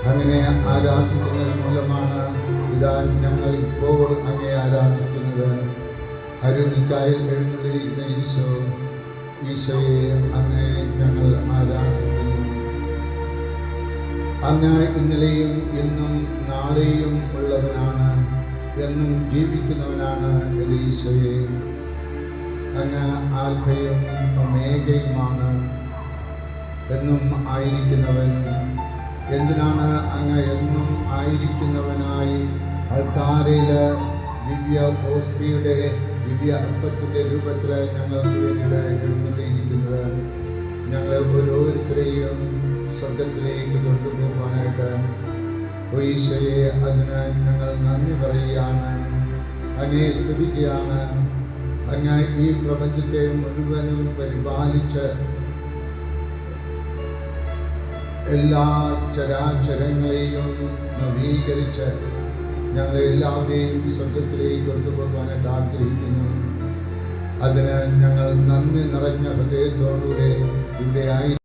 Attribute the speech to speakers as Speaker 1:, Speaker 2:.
Speaker 1: അങ്ങനെ ആരാധിക്കുന്നത് മൂലമാണ് ഇതാ ഞങ്ങൾ ഇപ്പോൾ അങ്ങേ ആരാധിക്കുന്നത്. അരുണിക്കായിൽ എഴുന്നള്ളിയിരിക്കുന്ന ഈശോയെ അങ്ങേ ഞങ്ങൾ ആരാധിക്കുന്നു. അങ്ങ് ഇന്നലെയും ഇന്നും നാളെയും ഉള്ളവനാണ്, എന്നും ജീവിക്കുന്നവനാണ്. ഈശോയെ അങ്ങ് ആൽഫയും ഒമേഗയുമാണ്, എന്നും ആയിരിക്കുന്നവൻ. എന്തിനാണ് അങ്ങ് എന്നും ആയിരിക്കുന്നവനായി അൾത്താരയിൽ ദിവ്യ ഹോസ്റ്റിയുടെ ദിവ്യ അപ്പത്തിൻ്റെ രൂപത്തിൽ ഞങ്ങൾക്ക് വേണ്ടിയിട്ട് എഴുന്നള്ളിയിരിക്കുന്നത്? ഞങ്ങളെ ഓരോരുത്തരെയും സ്വർഗത്തിലേക്ക് കൊണ്ടുപോകാനായിട്ട് ഈശോയെ അതിന് ഞങ്ങൾ നന്ദി പറയുകയാണ്, അങ്ങയെ സ്തുതിക്കുകയാണ്. അങ്ങ് ഈ പ്രപഞ്ചത്തെ മുഴുവനും പരിപാലിച്ച് എല്ലാ ചരാചരങ്ങളെയും നവീകരിച്ച് ഞങ്ങളെല്ലാവരെയും സ്വർഗത്തിലേക്ക് കൊണ്ടുപോകാനായിട്ട് ആഗ്രഹിക്കുന്നു. അതിന് ഞങ്ങൾ നന്ദി നിറഞ്ഞ ഹൃദയത്തോടുകൂടെ ഇവിടെ